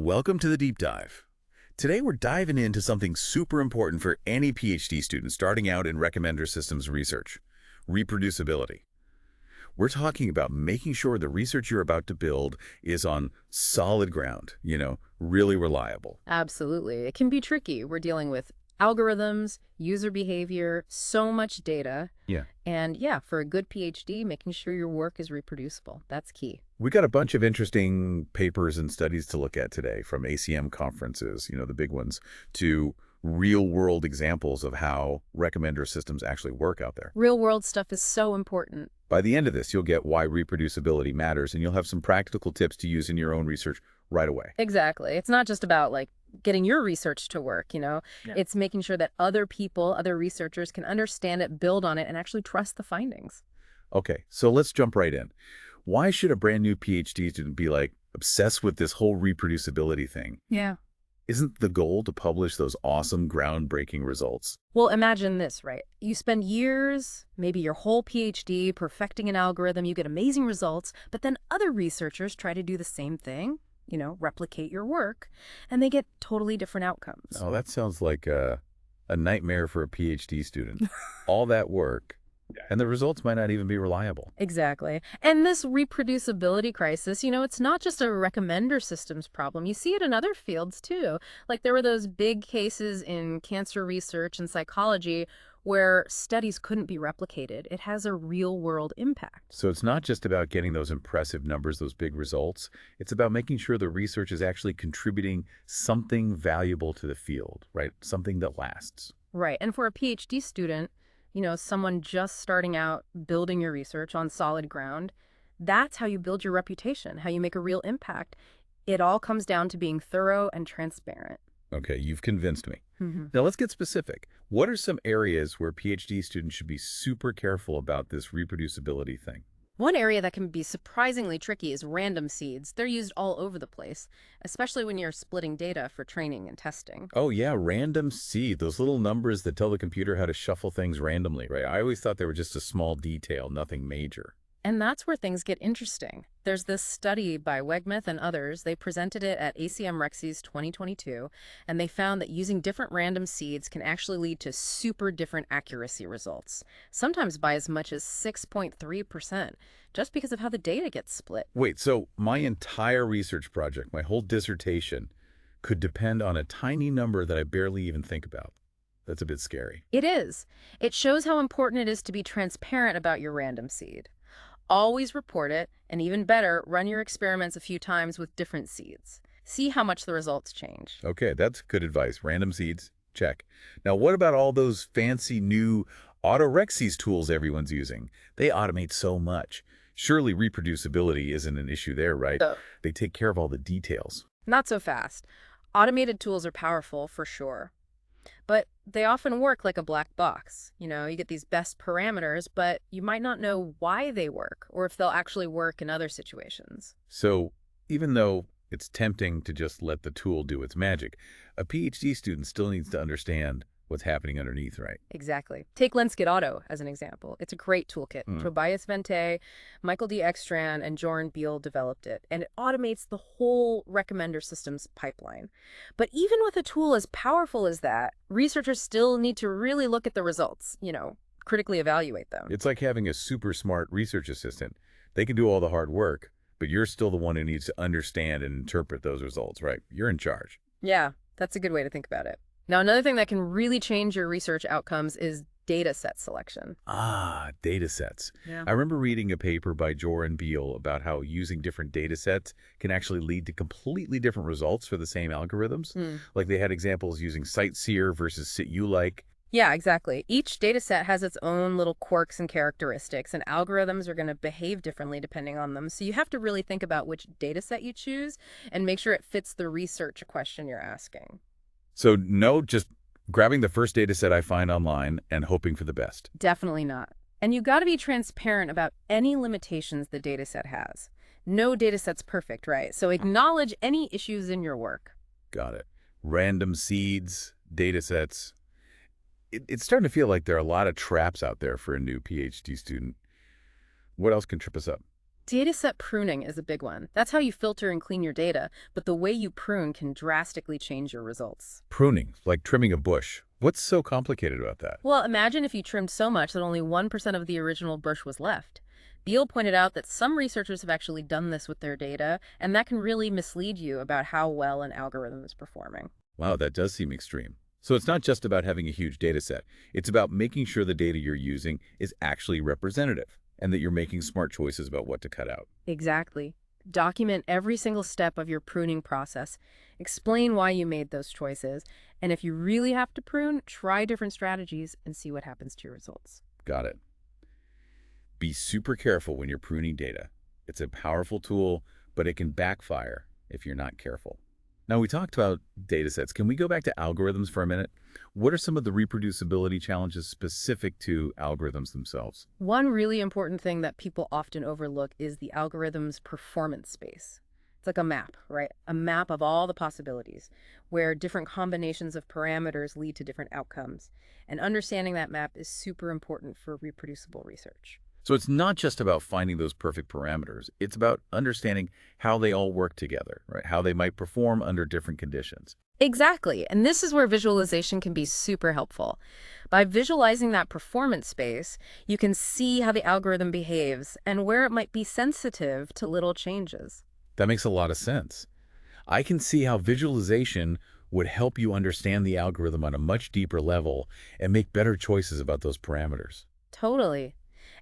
Welcome to the Deep Dive. Today we're diving into something super important for any PhD student starting out in recommender systems research, reproducibility. We're talking about making sure the research you're about to build is on solid ground, really reliable. Absolutely. It can be tricky. We're dealing with algorithms, user behavior, so much data. Yeah. And yeah, for a good PhD, making sure your work is reproducible. That's key. We got a bunch of interesting papers and studies to look at today, from ACM conferences, the big ones, to real-world examples of how recommender systems actually work out there. Real world stuff is so important. By the end of this, you'll get why reproducibility matters, and you'll have some practical tips to use in your own research right away. Exactly. It's not just about getting your research to work. Yeah. It's making sure that other people, other researchers can understand it, build on it, and actually trust the findings. Okay, so let's jump right in. Why should a brand new PhD student be obsessed with this whole reproducibility thing? Yeah. Isn't the goal to publish those awesome, groundbreaking results? Well, imagine this, right? You spend years, maybe your whole PhD, perfecting an algorithm, you get amazing results, but then other researchers try to do the same thing, replicate your work, and they get totally different outcomes. Oh, that sounds like a nightmare for a PhD student. All that work, and the results might not even be reliable. Exactly. And this reproducibility crisis, it's not just a recommender systems problem. You see it in other fields too. Like there were those big cases in cancer research and psychology where studies couldn't be replicated. It has a real world impact. So it's not just about getting those impressive numbers, those big results. It's about making sure the research is actually contributing something valuable to the field, right? Something that lasts. Right. And for a PhD student, someone just starting out building your research on solid ground, that's how you build your reputation, how you make a real impact. It all comes down to being thorough and transparent. Okay, you've convinced me. Mm-hmm. Now let's get specific. What are some areas where PhD students should be super careful about this reproducibility thing? One area that can be surprisingly tricky is random seeds. They're used all over the place, especially when you're splitting data for training and testing. Oh yeah, random seed, those little numbers that tell the computer how to shuffle things randomly, right? I always thought they were just a small detail, nothing major. And that's where things get interesting. There's this study by Wegmuth and others. They presented it at ACM Rexy's 2022, and they found that using different random seeds can actually lead to super different accuracy results, sometimes by as much as 6.3%, just because of how the data gets split. Wait, so my entire research project, my whole dissertation, could depend on a tiny number that I barely even think about. That's a bit scary. It is. It shows how important it is to be transparent about your random seed. Always report it, and even better, run your experiments a few times with different seeds. See how much the results change. Okay, that's good advice. Random seeds, check. Now, what about all those fancy new autorexes tools everyone's using? They automate so much. Surely reproducibility isn't an issue there, right? So, They take care of all the details. not so fast. Automated tools are powerful, for sure. But they often work like a black box. You get these best parameters, but you might not know why they work or if they'll actually work in other situations. So even though it's tempting to just let the tool do its magic, a PhD student still needs to understand what's happening underneath, right? Exactly. Take Lenskit Auto as an example. It's a great toolkit. Tobias Vente, Michael D. Ekstrand, and Joran Beal developed it, and it automates the whole recommender systems pipeline. But even with a tool as powerful as that, researchers still need to really look at the results, critically evaluate them. It's like having a super smart research assistant. They can do all the hard work, but you're still the one who needs to understand and interpret those results, right? You're in charge. Yeah, that's a good way to think about it. Now, another thing that can really change your research outcomes is data set selection. Ah, data sets. Yeah. I remember reading a paper by Joran Beal about how using different data sets can actually lead to completely different results for the same algorithms. Like they had examples using CiteSeer versus CitUlike. Yeah, exactly. Each data set has its own little quirks and characteristics, and algorithms are going to behave differently depending on them. So you have to really think about which data set you choose and make sure it fits the research question you're asking. So no, just grabbing the first data set I find online and hoping for the best. Definitely not. And you got to be transparent about any limitations the data set has. No data set's perfect, right? So acknowledge any issues in your work. Got it. Random seeds, data sets. It's starting to feel like there are a lot of traps out there for a new PhD student. What else can trip us up? Dataset pruning is a big one. That's how you filter and clean your data, but the way you prune can drastically change your results. Pruning, like trimming a bush. What's so complicated about that? Well, imagine if you trimmed so much that only 1% of the original bush was left. Beal pointed out that some researchers have actually done this with their data, and that can really mislead you about how well an algorithm is performing. Wow, that does seem extreme. So it's not just about having a huge data set. It's about making sure the data you're using is actually representative and that you're making smart choices about what to cut out. Exactly. Document every single step of your pruning process. Explain why you made those choices. And if you really have to prune, try different strategies and see what happens to your results. Got it. Be super careful when you're pruning data. It's a powerful tool, but it can backfire if you're not careful. Now, we talked about data sets. Can we go back to algorithms for a minute? What are some of the reproducibility challenges specific to algorithms themselves? One really important thing that people often overlook is the algorithm's performance space. It's like a map, right? A map of all the possibilities, where different combinations of parameters lead to different outcomes. And understanding that map is super important for reproducible research. So it's not just about finding those perfect parameters. It's about understanding how they all work together, right? How they might perform under different conditions. Exactly. And this is where visualization can be super helpful. By visualizing that performance space, you can see how the algorithm behaves and where it might be sensitive to little changes. That makes a lot of sense. I can see how visualization would help you understand the algorithm on a much deeper level and make better choices about those parameters. Totally.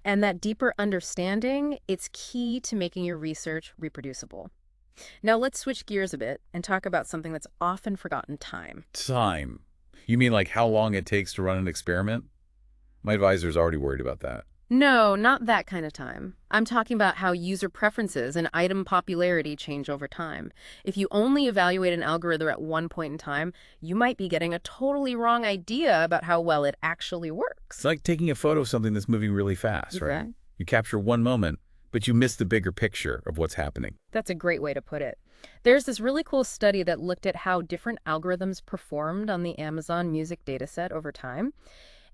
And that deeper understanding, it's key to making your research reproducible. Now let's switch gears a bit and talk about something that's often forgotten: time. Time. You mean like how long it takes to run an experiment? My advisor's already worried about that. No, not that kind of time. I'm talking about how user preferences and item popularity change over time. If you only evaluate an algorithm at one point in time, you might be getting a totally wrong idea about how well it actually works. It's like taking a photo of something that's moving really fast, right? Exactly. You capture one moment, but you miss the bigger picture of what's happening. That's a great way to put it. There's this really cool study that looked at how different algorithms performed on the Amazon Music dataset over time.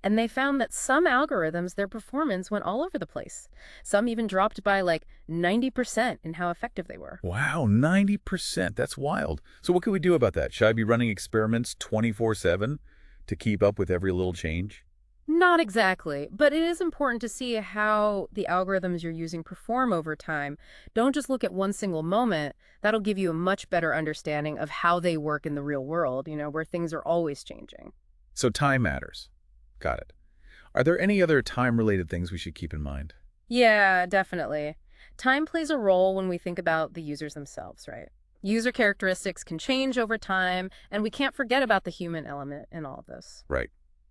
And they found that some algorithms, their performance went all over the place. Some even dropped by like 90% in how effective they were. Wow, 90%. That's wild. So what can we do about that? Should I be running experiments 24/7 to keep up with every little change? Not exactly, but it is important to see how the algorithms you're using perform over time. Don't just look at one single moment. That'll give you a much better understanding of how they work in the real world, where things are always changing. So time matters. Got it. Are there any other time-related things we should keep in mind? Yeah, definitely. Time plays a role when we think about the users themselves, right? User characteristics can change over time, and we can't forget about the human element in all of this. Right.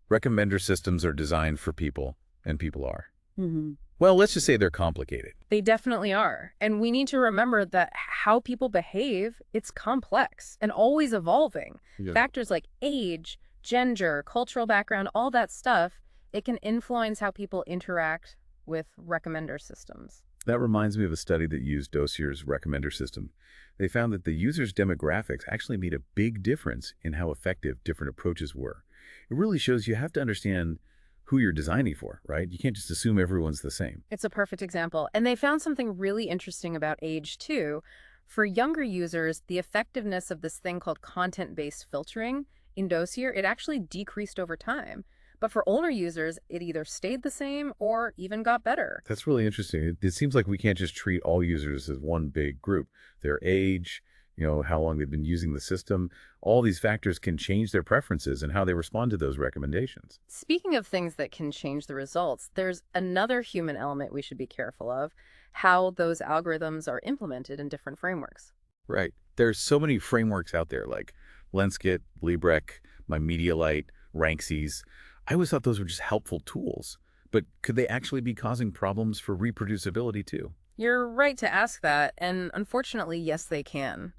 Recommender systems are designed for people, and people are. Mm-hmm. Well, let's just say they're complicated. They definitely are. And we need to remember that how people behave, it's complex and always evolving. Yeah. Factors like age, gender, cultural background, all that stuff, it can influence how people interact with recommender systems. That reminds me of a study that used Dossier's recommender system. They found that the user's demographics actually made a big difference in how effective different approaches were. It really shows you have to understand who you're designing for, right? You can't just assume everyone's the same. It's a perfect example. And they found something really interesting about age, too. For younger users, the effectiveness of this thing called content-based filtering in Dossier, it actually decreased over time. But for older users, it either stayed the same or even got better. That's really interesting. It seems like we can't just treat all users as one big group. Their age, how long they've been using the system, all these factors can change their preferences and how they respond to those recommendations. Speaking of things that can change the results, there's another human element we should be careful of: how those algorithms are implemented in different frameworks. Right. There's so many frameworks out there like Lenskit, Librec, MyMediaLite, Ranksys. I always thought those were just helpful tools, but could they actually be causing problems for reproducibility too? You're right to ask that, and unfortunately, yes, they can.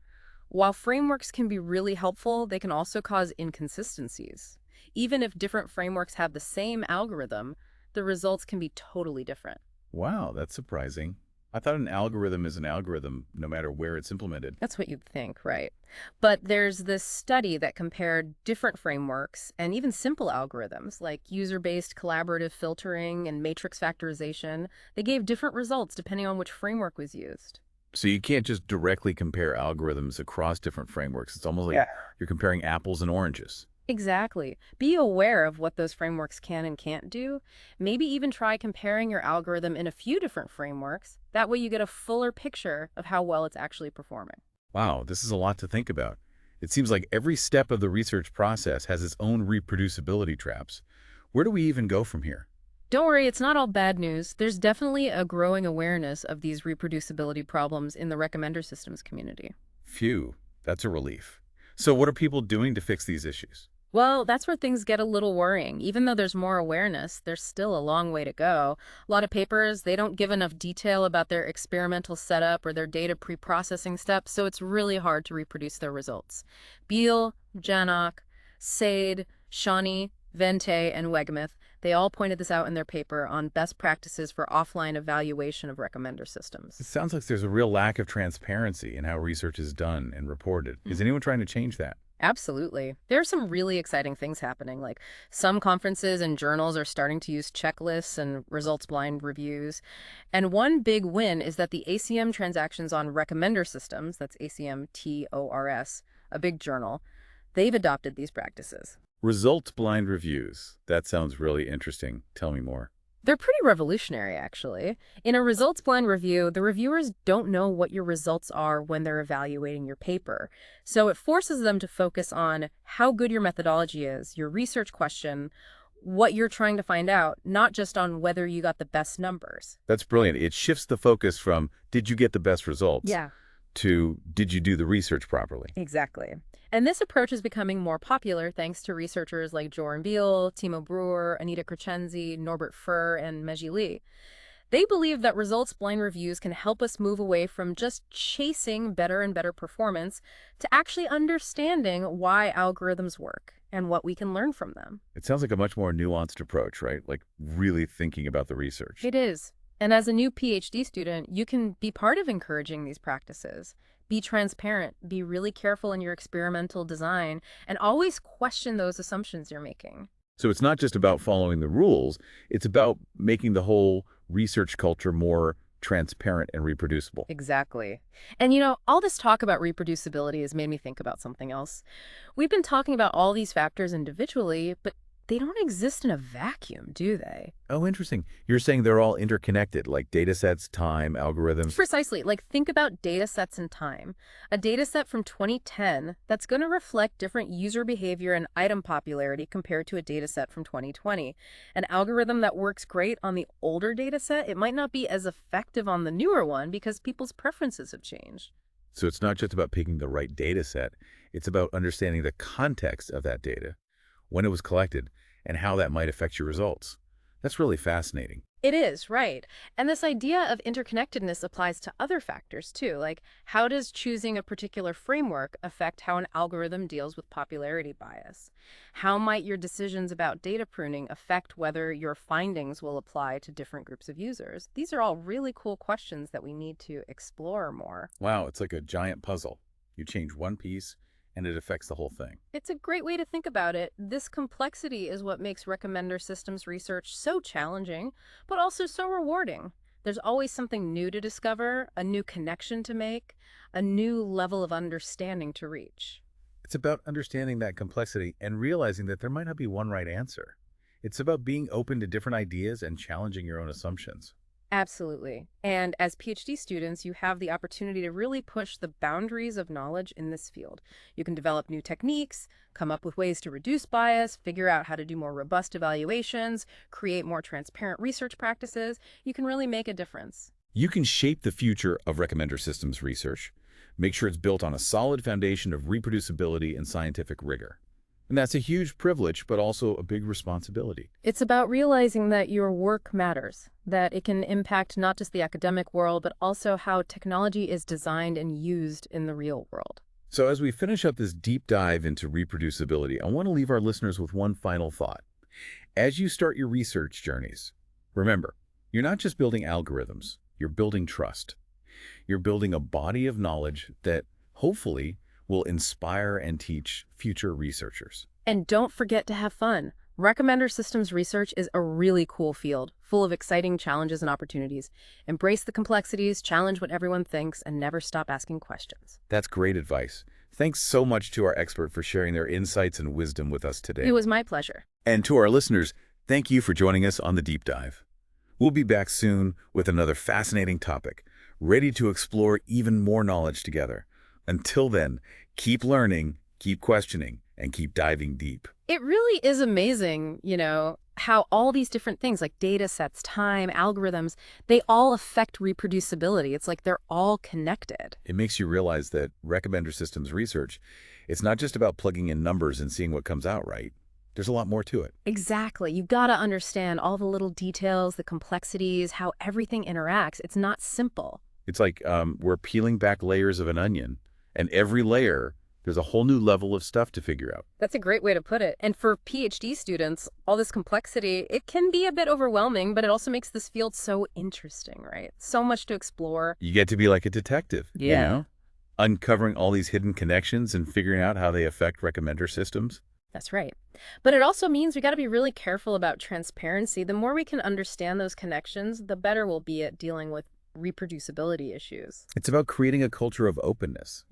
While frameworks can be really helpful, they can also cause inconsistencies. Even if different frameworks have the same algorithm, the results can be totally different. Wow, that's surprising. I thought an algorithm is an algorithm no matter where it's implemented. That's what you'd think, right? But there's this study that compared different frameworks and even simple algorithms like user-based collaborative filtering and matrix factorization. They gave different results depending on which framework was used. So you can't just directly compare algorithms across different frameworks. It's almost like you're comparing apples and oranges. Exactly. Be aware of what those frameworks can and can't do. Maybe even try comparing your algorithm in a few different frameworks. That way you get a fuller picture of how well it's actually performing. Wow, this is a lot to think about. It seems like every step of the research process has its own reproducibility traps. Where do we even go from here? Don't worry, it's not all bad news. There's definitely a growing awareness of these reproducibility problems in the recommender systems community. Phew, that's a relief. So what are people doing to fix these issues? Well, that's where things get a little worrying. Even though there's more awareness, there's still a long way to go. A lot of papers, they don't give enough detail about their experimental setup or their data pre-processing steps, so it's really hard to reproduce their results. Beal, Janok, Sade, Shawnee, Vente, and Wegmuth, they all pointed this out in their paper on best practices for offline evaluation of recommender systems. It sounds like there's a real lack of transparency in how research is done and reported. Is anyone trying to change that? Absolutely. There are some really exciting things happening, like some conferences and journals are starting to use checklists and results blind reviews. And one big win is that the ACM transactions on recommender systems, that's ACM TORS, a big journal, they've adopted these practices. Results blind reviews. That sounds really interesting. Tell me more. They're pretty revolutionary, actually. In a results blind review, the reviewers don't know what your results are when they're evaluating your paper. So it forces them to focus on how good your methodology is, your research question, what you're trying to find out, not just on whether you got the best numbers. That's brilliant. It shifts the focus from did you get the best results Yeah, to did you do the research properly? exactly. And this approach is becoming more popular thanks to researchers like Joran Beal, Timo Brewer, Anita Crescenzi, Norbert Furr, and Meji Lee. They believe that results blind reviews can help us move away from just chasing better and better performance to actually understanding why algorithms work and what we can learn from them. It sounds like a much more nuanced approach, right? Like really thinking about the research. It is. And as a new PhD student, you can be part of encouraging these practices. Be transparent, be really careful in your experimental design, and always question those assumptions you're making. So it's not just about following the rules, it's about making the whole research culture more transparent and reproducible. Exactly. And all this talk about reproducibility has made me think about something else. We've been talking about all these factors individually, but they don't exist in a vacuum, do they? Oh, interesting. You're saying they're all interconnected, like data sets, time, algorithms. Precisely. Like, think about data sets in time. A data set from 2010 that's going to reflect different user behavior and item popularity compared to a data set from 2020. An algorithm that works great on the older data set, it might not be as effective on the newer one because people's preferences have changed. So it's not just about picking the right data set, it's about understanding the context of that data, when it was collected, and how that might affect your results. That's really fascinating. It is, right. And this idea of interconnectedness applies to other factors too, like how does choosing a particular framework affect how an algorithm deals with popularity bias? How might your decisions about data pruning affect whether your findings will apply to different groups of users? These are all really cool questions that we need to explore more. Wow, it's like a giant puzzle. You change one piece, and it affects the whole thing. It's a great way to think about it. This complexity is what makes recommender systems research so challenging, but also so rewarding. There's always something new to discover, a new connection to make, a new level of understanding to reach. It's about understanding that complexity and realizing that there might not be one right answer. It's about being open to different ideas and challenging your own assumptions. Absolutely. And as PhD students, you have the opportunity to really push the boundaries of knowledge in this field. You can develop new techniques, come up with ways to reduce bias, figure out how to do more robust evaluations, create more transparent research practices. You can really make a difference. You can shape the future of recommender systems research. Make sure it's built on a solid foundation of reproducibility and scientific rigor. And that's a huge privilege, but also a big responsibility. It's about realizing that your work matters, that it can impact not just the academic world, but also how technology is designed and used in the real world. So as we finish up this deep dive into reproducibility, I want to leave our listeners with one final thought. As you start your research journeys, remember, you're not just building algorithms, You're building trust. You're building a body of knowledge that hopefully will inspire and teach future researchers. And don't forget to have fun. Recommender systems research is a really cool field, full of exciting challenges and opportunities. Embrace the complexities, challenge what everyone thinks, and never stop asking questions. That's great advice. Thanks so much to our expert for sharing their insights and wisdom with us today. It was my pleasure. And to our listeners, thank you for joining us on the Deep Dive. We'll be back soon with another fascinating topic, ready to explore even more knowledge together. Until then, keep learning, keep questioning, and keep diving deep. It really is amazing, how all these different things like data sets, time, algorithms, they all affect reproducibility. It's like they're all connected. It makes you realize that recommender systems research, it's not just about plugging in numbers and seeing what comes out, right? There's a lot more to it. Exactly. You've got to understand all the little details, the complexities, how everything interacts. It's not simple. It's like we're peeling back layers of an onion, and every layer, there's a whole new level of stuff to figure out. That's a great way to put it. And for PhD students, all this complexity, it can be a bit overwhelming, but it also makes this field so interesting, right? So much to explore. You get to be like a detective, Yeah. uncovering all these hidden connections and figuring out how they affect recommender systems. That's right. But it also means we got to be really careful about transparency. The more we can understand those connections, the better we'll be at dealing with reproducibility issues. It's about creating a culture of openness,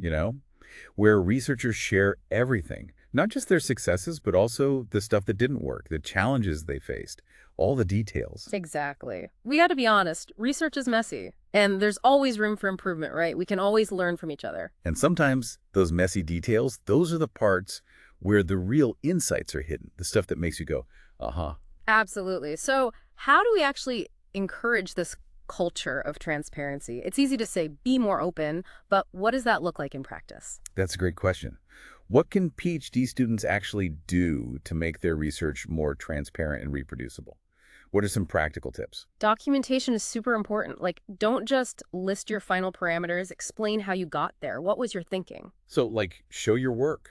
where researchers share everything, not just their successes, but also the stuff that didn't work, the challenges they faced, all the details. Exactly. We got to be honest. Research is messy, and there's always room for improvement, right? We can always learn from each other. And sometimes those messy details, those are the parts where the real insights are hidden, the stuff that makes you go, uh-huh. Absolutely. So how do we actually encourage this culture of transparency? It's easy to say, be more open, but what does that look like in practice? That's a great question. What can PhD students actually do to make their research more transparent and reproducible? What are some practical tips? Documentation is super important. Like, don't just list your final parameters, explain how you got there. What was your thinking? So, show your work,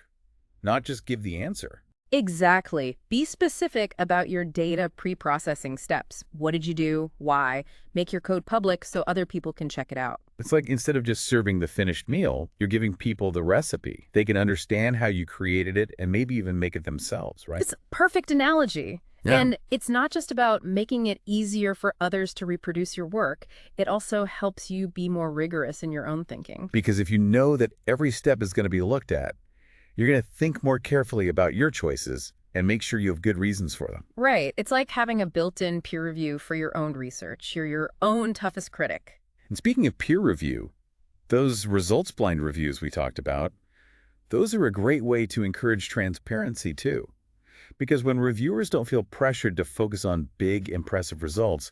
not just give the answer. Exactly. Be specific about your data pre-processing steps. What did you do? Why? Make your code public so other people can check it out. It's like instead of just serving the finished meal, you're giving people the recipe. They can understand how you created it and maybe even make it themselves, right? It's a perfect analogy. Yeah. And it's not just about making it easier for others to reproduce your work. It also helps you be more rigorous in your own thinking. Because if you know that every step is going to be looked at, you're going to think more carefully about your choices and make sure you have good reasons for them. Right. It's like having a built-in peer review for your own research. You're your own toughest critic. And speaking of peer review, those results blind reviews we talked about, those are a great way to encourage transparency too. Because when reviewers don't feel pressured to focus on big, impressive results,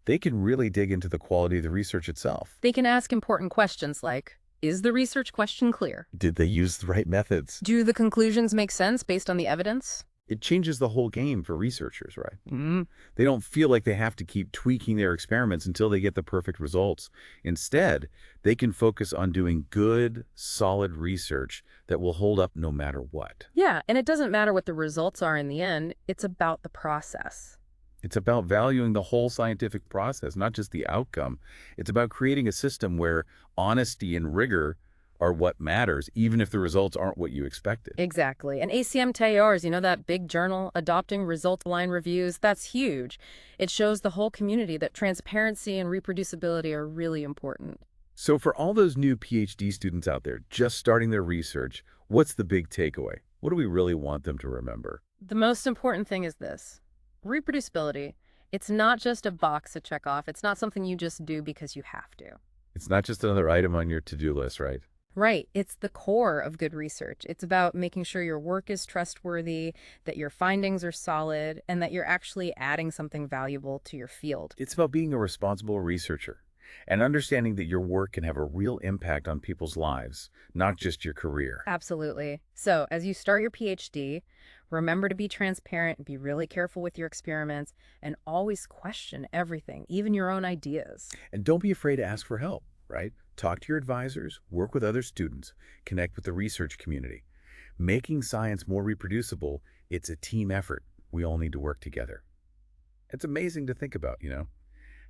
they can really dig into the quality of the research itself. They can ask important questions like, is the research question clear? Did they use the right methods? Do the conclusions make sense based on the evidence? It changes the whole game for researchers, right? They don't feel like they have to keep tweaking their experiments until they get the perfect results. Instead, they can focus on doing good, solid research that will hold up no matter what. Yeah, and it doesn't matter what the results are in the end. It's about the process. It's about valuing the whole scientific process, not just the outcome. It's about creating a system where honesty and rigor are what matters, even if the results aren't what you expected. Exactly. And ACM TARs, that big journal adopting result-aligned reviews, that's huge. It shows the whole community that transparency and reproducibility are really important. So for all those new PhD students out there just starting their research, what's the big takeaway? What do we really want them to remember? The most important thing is this. Reproducibility. It's not just a box to check off. It's not something you just do because you have to. It's not just another item on your to-do list, right? Right. It's the core of good research. It's about making sure your work is trustworthy, that your findings are solid, and that you're actually adding something valuable to your field. It's about being a responsible researcher and understanding that your work can have a real impact on people's lives, not just your career. Absolutely. So as you start your PhD, remember to be transparent, be really careful with your experiments, and always question everything, even your own ideas. And don't be afraid to ask for help, right? Talk to your advisors, work with other students, connect with the research community. Making science more reproducible, it's a team effort. We all need to work together. It's amazing to think about,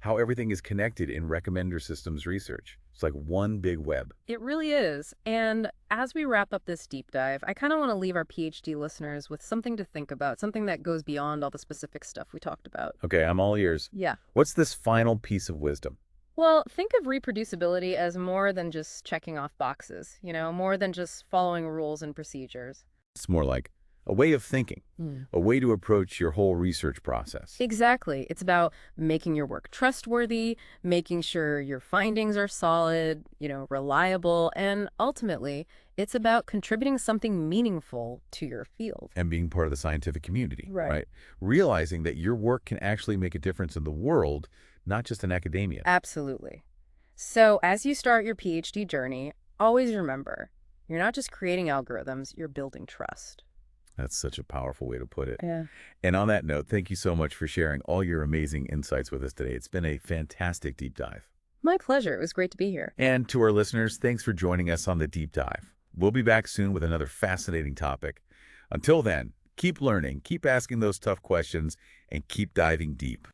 how everything is connected in recommender systems research. It's like one big web. It really is. And as we wrap up this deep dive, I kind of want to leave our PhD listeners with something to think about, something that goes beyond all the specific stuff we talked about. Okay, I'm all ears. Yeah. What's this final piece of wisdom? Well, think of reproducibility as more than just checking off boxes, more than just following rules and procedures. It's more like a way of thinking, a way to approach your whole research process. Exactly. It's about making your work trustworthy, making sure your findings are solid, reliable, and ultimately, it's about contributing something meaningful to your field. And being part of the scientific community, Right. right? Realizing that your work can actually make a difference in the world, not just in academia. Absolutely. So as you start your PhD journey, always remember, you're not just creating algorithms, you're building trust. That's such a powerful way to put it. Yeah. And on that note, thank you so much for sharing all your amazing insights with us today. It's been a fantastic deep dive. My pleasure. It was great to be here. And to our listeners, thanks for joining us on the deep dive. We'll be back soon with another fascinating topic. Until then, keep learning, keep asking those tough questions, and keep diving deep.